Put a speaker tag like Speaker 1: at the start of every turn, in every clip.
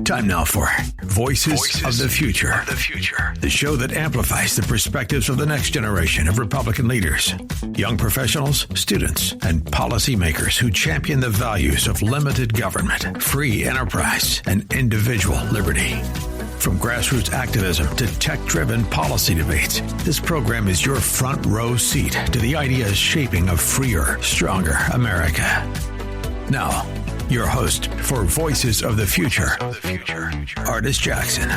Speaker 1: Time now for Voices of the Future, the show that amplifies the perspectives of the next generation of Republican leaders, young professionals, students, and policymakers who champion the values of limited government, free enterprise, and individual liberty. From grassroots activism to tech-driven policy debates, this program is your front row seat to the ideas shaping a freer, stronger America. Now, your host for Voices of the Future, Ardis Jackson.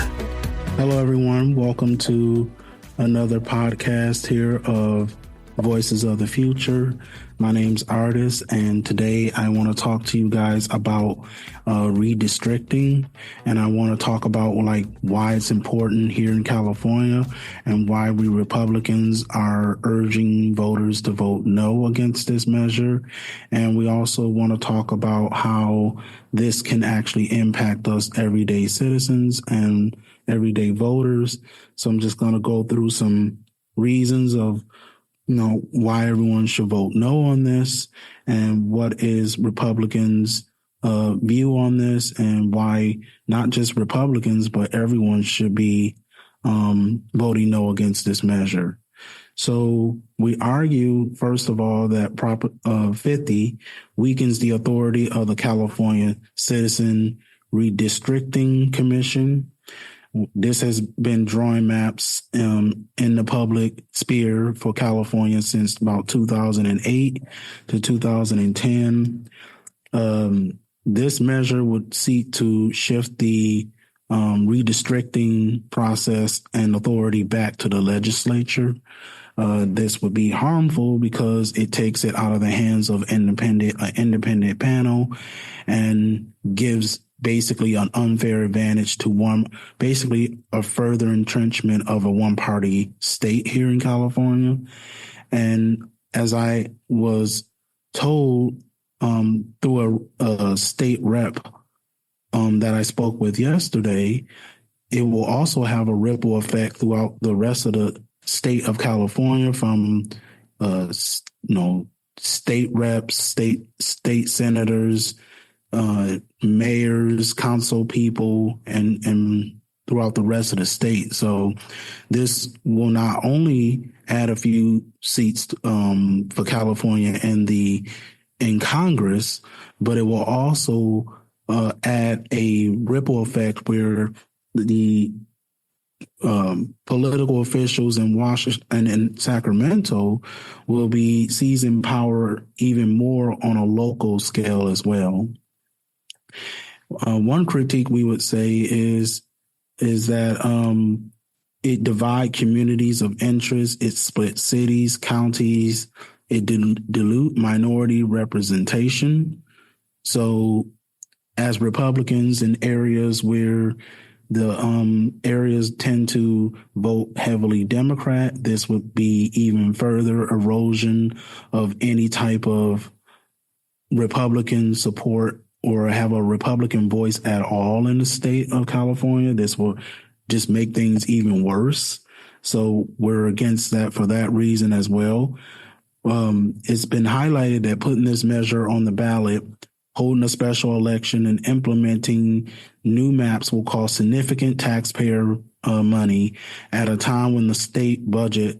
Speaker 2: Hello, everyone. Welcome to another podcast here of Voices of the Future. My name's Ardis, and today I want to talk to you guys about redistricting, and I want to talk about why it's important here in California and why we Republicans are urging voters to vote no against this measure. And we also want to talk about how this can actually impact us everyday citizens and everyday voters. So I'm just going to go through some reasons of why everyone should vote no on this and what is Republicans' view on this and why not just Republicans, but everyone should be voting no against this measure. So we argue, first of all, that Prop 50 weakens the authority of the California Citizen Redistricting Commission. This has been drawing maps in the public sphere for California since about 2008 to 2010. This measure would seek to shift the redistricting process and authority back to the legislature. This would be harmful because it takes it out of the hands of an independent panel and gives basically an unfair advantage to basically a further entrenchment of a one-party state here in California. And as I was told through a state rep that I spoke with yesterday, it will also have a ripple effect throughout the rest of the state of California, from state reps, state senators, mayors, council people, and throughout the rest of the state. So this will not only add a few seats for California in Congress, but it will also add a ripple effect where the political officials in Washington and in Sacramento will be seizing power even more on a local scale as well. One critique we would say is that it divides communities of interest, it splits cities, counties, it dilute minority representation. So as Republicans in areas where the areas tend to vote heavily Democrat, this would be even further erosion of any type of Republican support or have a Republican voice at all in the state of California. This will just make things even worse. So we're against that for that reason as well. It's been highlighted that putting this measure on the ballot, holding a special election, and implementing new maps will cost significant taxpayer money at a time when the state budget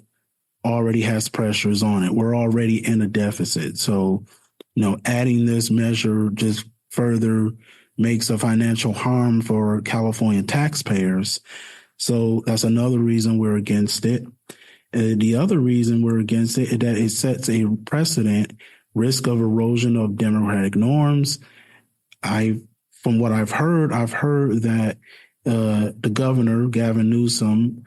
Speaker 2: already has pressures on it. We're already in a deficit. So, adding this measure just further makes a financial harm for California taxpayers. So that's another reason we're against it. The other reason we're against it is that it sets a precedent, risk of erosion of democratic norms. From what I've heard that the governor, Gavin Newsom,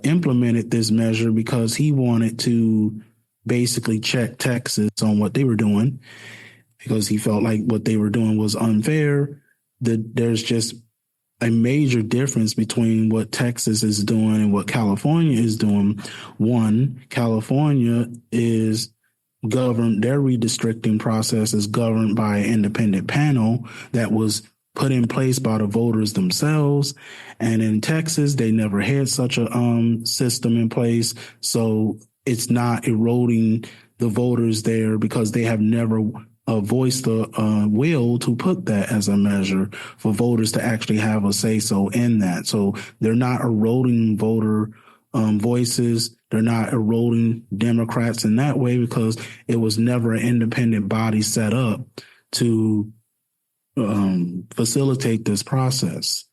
Speaker 2: implemented this measure because he wanted to basically check Texas on what they were doing, because he felt like what they were doing was unfair. There's just a major difference between what Texas is doing and what California is doing. One, California is governed, their redistricting process is governed by an independent panel that was put in place by the voters themselves. And in Texas, they never had such a system in place. So it's not eroding the voters there because they have never voiced the will to put that as a measure for voters to actually have a say so in that. So they're not eroding voter voices. They're not eroding Democrats in that way because it was never an independent body set up to facilitate this process.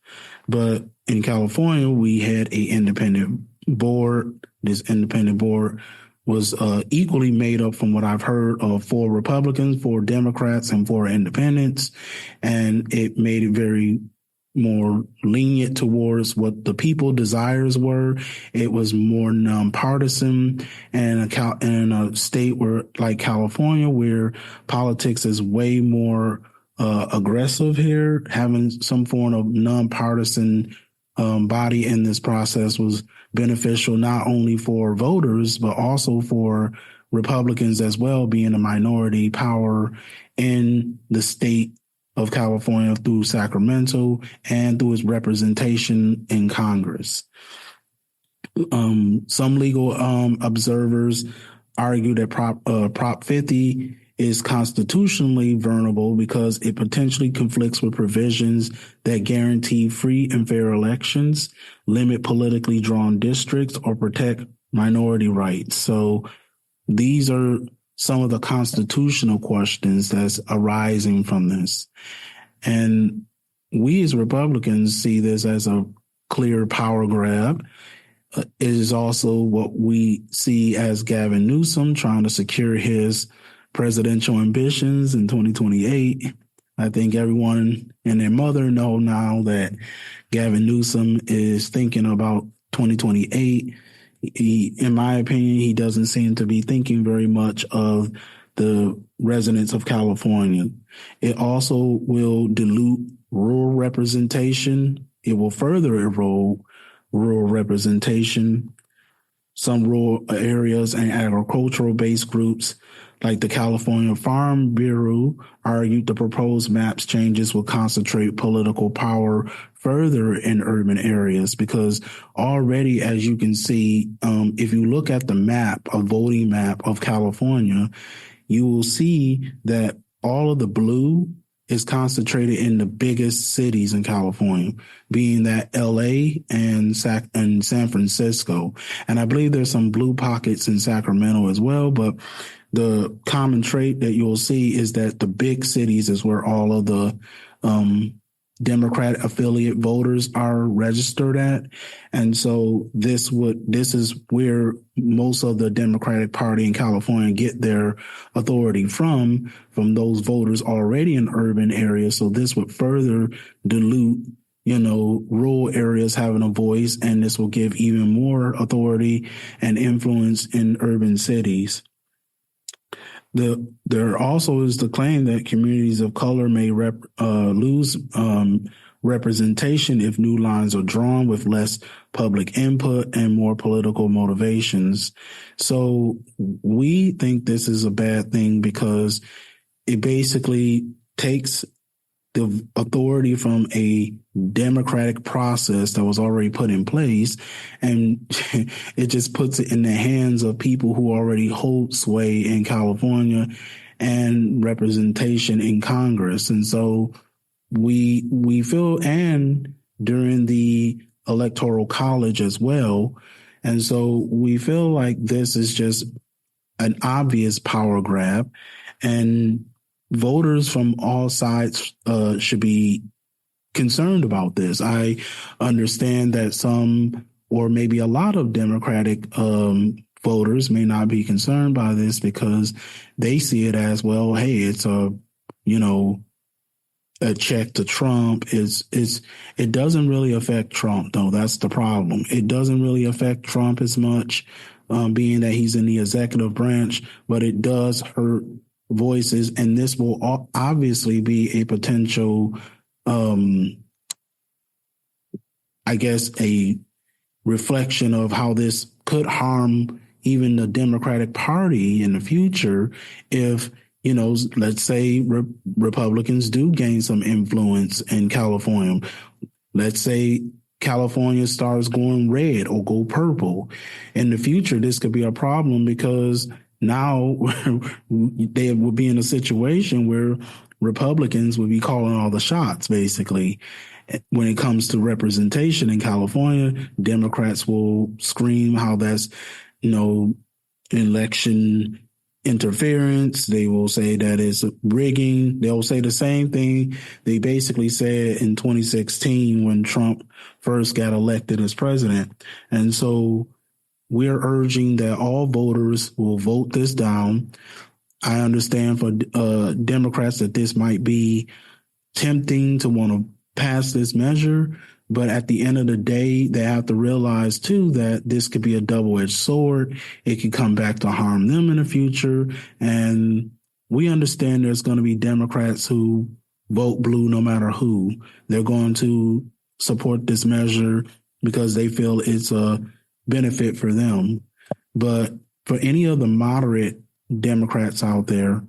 Speaker 2: But in California, we had a independent board. This independent board was equally made up, from what I've heard, of 4 Republicans, 4 Democrats, and 4 independents. And it made it very more lenient towards what the people desires were. It was more nonpartisan, and in a state where like California, where politics is way more aggressive here, having some form of nonpartisan body in this process was beneficial not only for voters, but also for Republicans as well, being a minority power in the state of California through Sacramento and through its representation in Congress. Some legal observers argue that Prop 50 is constitutionally vulnerable because it potentially conflicts with provisions that guarantee free and fair elections, limit politically drawn districts, or protect minority rights. So these are some of the constitutional questions that's arising from this. And we as Republicans see this as a clear power grab. It is also what we see as Gavin Newsom trying to secure his presidential ambitions in 2028. I think everyone and their mother know now that Gavin Newsom is thinking about 2028. In my opinion, he doesn't seem to be thinking very much of the residents of California. It also will dilute rural representation. It will further erode rural representation. Some rural areas and agricultural-based groups like the California Farm Bureau argued the proposed maps changes will concentrate political power further in urban areas because already, as you can see, if you look at the map, a voting map of California, you will see that all of the blue is concentrated in the biggest cities in California, being that LA and San Francisco. And I believe there's some blue pockets in Sacramento as well, but the common trait that you'll see is that the big cities is where all of the Democrat affiliate voters are registered at. And so this is where most of the Democratic Party in California get their authority from those voters already in urban areas. So this would further dilute, rural areas having a voice, and this will give even more authority and influence in urban cities. There also is the claim that communities of color may lose representation if new lines are drawn with less public input and more political motivations. So we think this is a bad thing because it basically takes the authority from a democratic process that was already put in place, and it just puts it in the hands of people who already hold sway in California and representation in Congress. And so we feel, and during the Electoral College as well. And so we feel like this is just an obvious power grab, and voters from all sides should be concerned about this. I understand that some, or maybe a lot of Democratic voters may not be concerned by this because they see it as, well, hey, it's a check to Trump. It doesn't really affect Trump, though. That's the problem. It doesn't really affect Trump as much, being that he's in the executive branch, but it does hurt voices, and this will obviously be a potential, a reflection of how this could harm even the Democratic Party in the future if, let's say Republicans do gain some influence in California. Let's say California starts going red or go purple. In the future, this could be a problem because Now they would be in a situation where Republicans would be calling all the shots, basically. When it comes to representation in California, Democrats will scream how that's, election interference. They will say that it's rigging. They'll say the same thing they basically said in 2016 when Trump first got elected as president. And so we're urging that all voters will vote this down. I understand for Democrats that this might be tempting to want to pass this measure, but at the end of the day, they have to realize too that this could be a double-edged sword. It could come back to harm them in the future. And we understand there's going to be Democrats who vote blue no matter who. They're going to support this measure because they feel it's a benefit for them. But for any of the moderate Democrats out there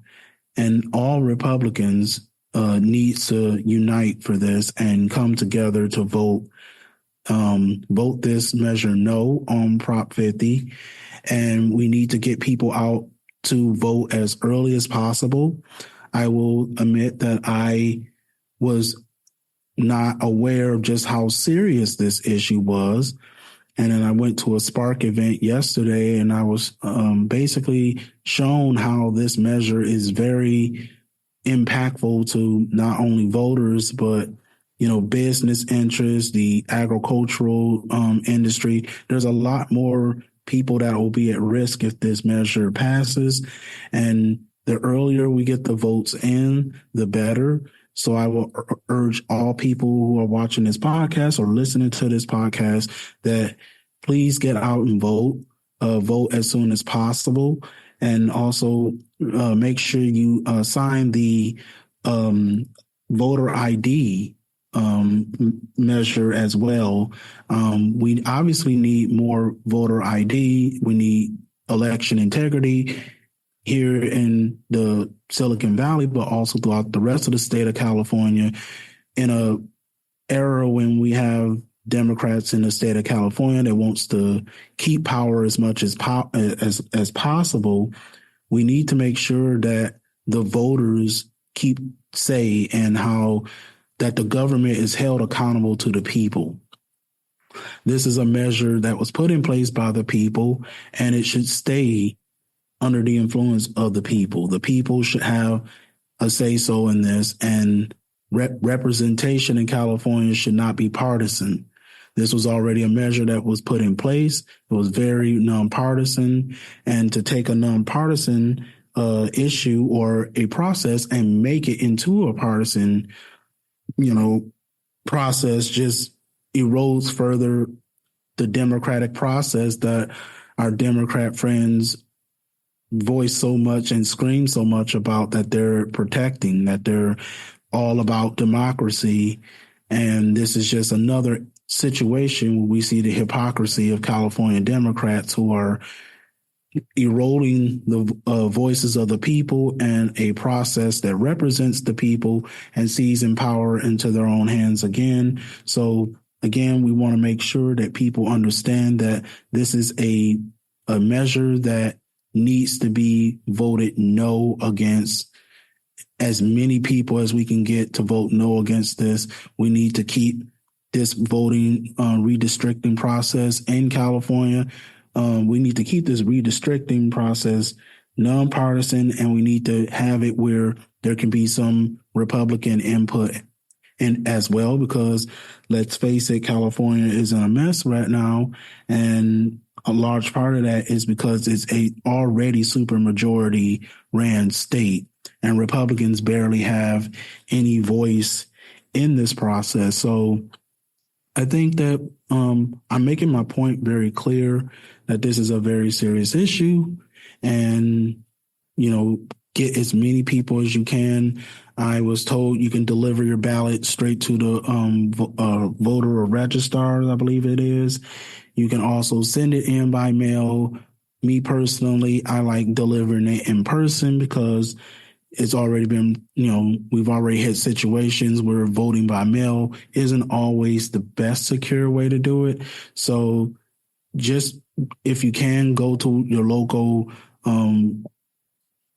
Speaker 2: and all Republicans, needs to unite for this and come together to vote this measure no on Prop 50. And we need to get people out to vote as early as possible. I will admit that I was not aware of just how serious this issue was. And then I went to a Spark event yesterday and I was basically shown how this measure is very impactful to not only voters, but, business interests, the agricultural industry. There's a lot more people that will be at risk if this measure passes. And the earlier we get the votes in, the better. So I will urge all people who are watching this podcast or listening to this podcast that please get out and vote. Vote as soon as possible. And also make sure you sign the voter ID measure as well. We obviously need more voter ID. We need election integrity here in the Silicon Valley, but also throughout the rest of the state of California in a era when we have Democrats in the state of California that wants to keep power as much as possible. We need to make sure that the voters keep say and how that the government is held accountable to the people. This is a measure that was put in place by the people, and it should stay under the influence of the people. The people should have a say-so in this, and representation in California should not be partisan. This was already a measure that was put in place. It was very nonpartisan, and to take a nonpartisan issue or a process and make it into a partisan, process just erodes further the democratic process that our Democrat friends voice so much and scream so much about, that they're protecting, that they're all about democracy. And this is just another situation where we see the hypocrisy of California Democrats who are eroding the voices of the people and a process that represents the people and seizing power into their own hands again. So again, we want to make sure that people understand that this is a measure that needs to be voted no against. As many people as we can get to vote no against this. We need to keep this voting redistricting process in California. We need to keep this redistricting process nonpartisan, and we need to have it where there can be some Republican input in as well, because let's face it, California is in a mess right now. And a large part of that is because it's a already supermajority ran state, and Republicans barely have any voice in this process. So I think that I'm making my point very clear that this is a very serious issue, and, get as many people as you can. I was told you can deliver your ballot straight to the voter or registrar, I believe it is. You can also send it in by mail. Me personally, I like delivering it in person because it's already been, we've already had situations where voting by mail isn't always the best secure way to do it. So just if you can, go to your local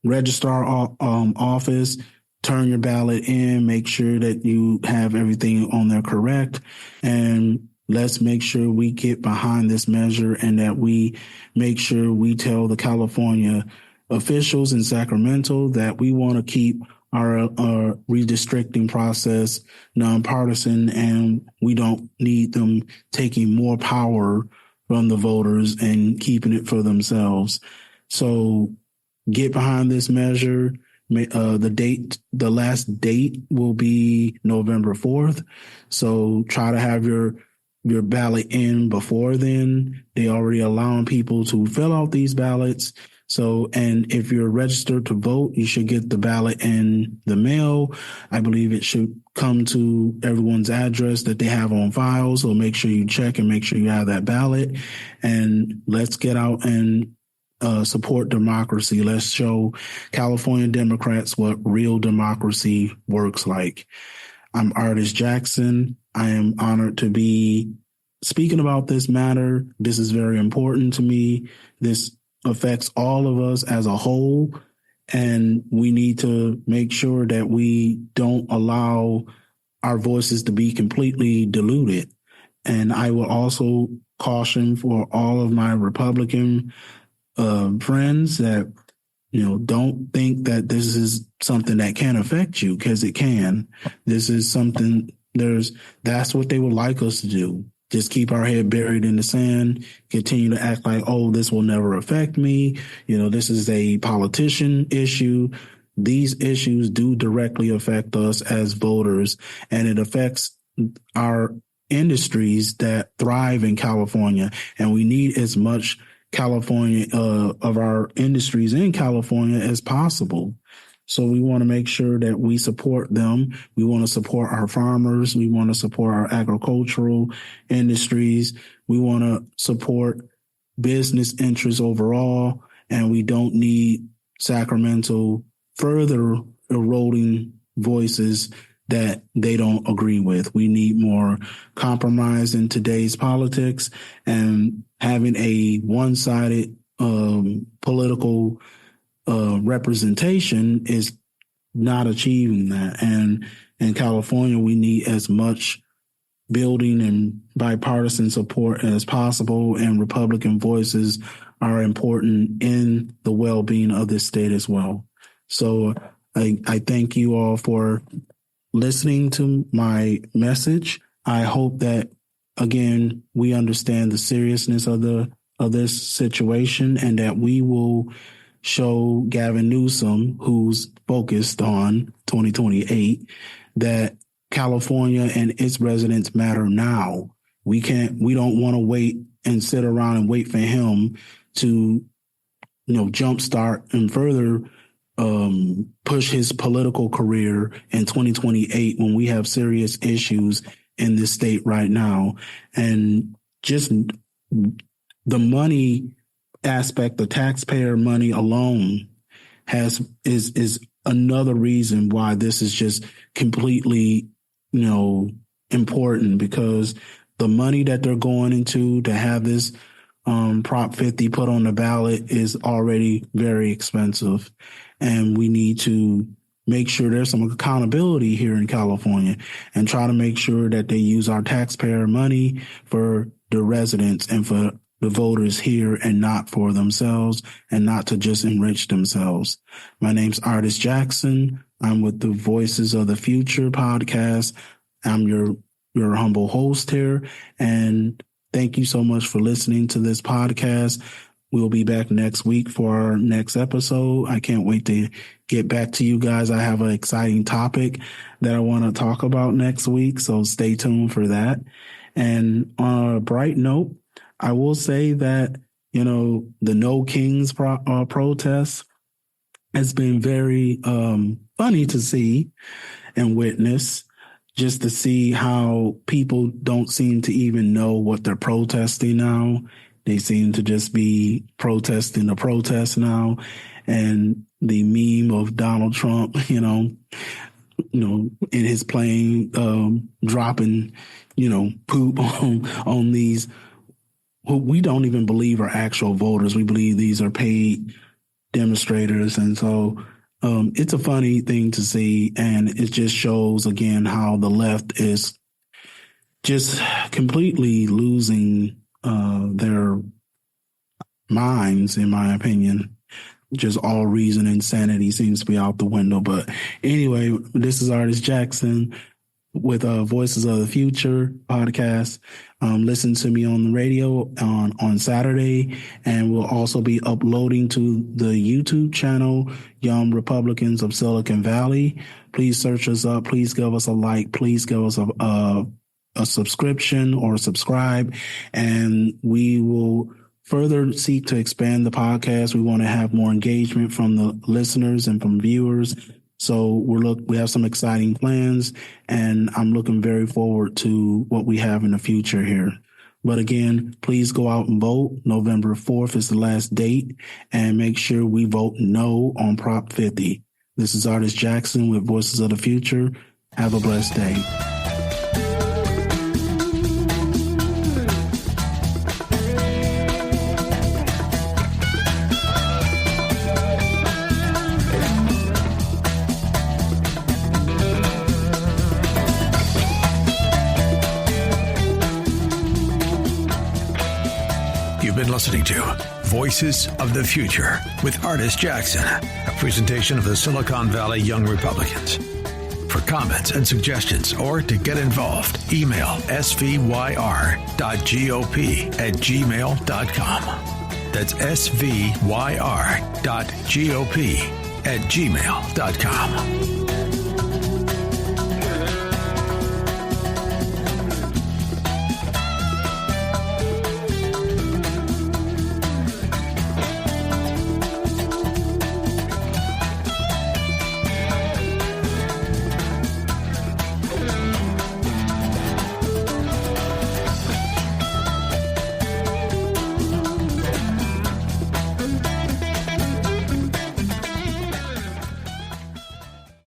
Speaker 2: registrar office, turn your ballot in, make sure that you have everything on there correct, and let's make sure we get behind this measure and that we make sure we tell the California officials in Sacramento that we want to keep our redistricting process nonpartisan, and we don't need them taking more power from the voters and keeping it for themselves. So get behind this measure. The last date will be November 4th. So try to have your ballot in before then. They already allowing people to fill out these ballots. So, and if you're registered to vote, you should get the ballot in the mail. I believe it should come to everyone's address that they have on file. So make sure you check and make sure you have that ballot, and let's get out and support democracy. Let's show California Democrats what real democracy works like. I'm Ardis Jackson. I am honored to be speaking about this matter. This is very important to me. This affects all of us as a whole, and we need to make sure that we don't allow our voices to be completely diluted. And I will also caution for all of my Republican friends that, don't think that this is something that can affect you, because it can. This is something, that's what they would like us to do. Just keep our head buried in the sand, continue to act like, oh, this will never affect me. This is a politician issue. These issues do directly affect us as voters, and it affects our industries that thrive in California. And we need as much California of our industries in California as possible. So we want to make sure that we support them. We want to support our farmers. We want to support our agricultural industries. We want to support business interests overall. And we don't need Sacramento further eroding voices that they don't agree with. We need more compromise in today's politics, and having a one-sided political representation is not achieving that. And in California, we need as much building and bipartisan support as possible, and Republican voices are important in the well-being of this state as well. So I thank you all for listening to my message. I hope that, again, we understand the seriousness of this situation, and that we will show Gavin Newsom, who's focused on 2028, that California and its residents matter now. We don't want to wait and sit around and wait for him to, jumpstart and further push his political career in 2028, when we have serious issues in this state right now. And just the money aspect, the taxpayer money alone is another reason why this is just completely, important, because the money that they're going into to have this Prop 50 put on the ballot is already very expensive. And we need to make sure there's some accountability here in California, and try to make sure that they use our taxpayer money for the residents and for the voters here, and not for themselves, and not to just enrich themselves. My name's Ardis Jackson. I'm with the Voices of the Future podcast. I'm your humble host here. And thank you so much for listening to this podcast. We'll be back next week for our next episode. I can't wait to get back to you guys. I have an exciting topic that I want to talk about next week, so stay tuned for that. And on a bright note, I will say that, the No Kings protest has been very funny to see and witness, just to see how people don't seem to even know what they're protesting now. They seem to just be protesting the protest now. And the meme of Donald Trump, in his plane, dropping, poop on these who we don't even believe are actual voters. We believe these are paid demonstrators. And so it's a funny thing to see. And it just shows, again, how the left is just completely losing their minds, in my opinion. Just all reason and sanity seems to be out the window. But anyway, this is Ardis Jackson with Voices of the Future podcast. Listen to me on the radio on Saturday, and we'll also be uploading to the YouTube channel, Young Republicans of Silicon Valley. Please search us up. Please give us a like. Please give us a subscription or subscribe, and we will further seek to expand the podcast. We want to have more engagement from the listeners and from viewers. So we have some exciting plans, and I'm looking very forward to what we have in the future here. But again, please go out and vote. November 4th is the last date, and make sure we vote no on Prop 50. This is Ardis Jackson with Voices of the Future. Have a blessed day.
Speaker 1: You've been listening to Voices of the Future with Ardis Jackson, a presentation of the Silicon Valley Young Republicans. For comments and suggestions or to get involved, email svyr.gop@gmail.com. That's svyr.gop@gmail.com.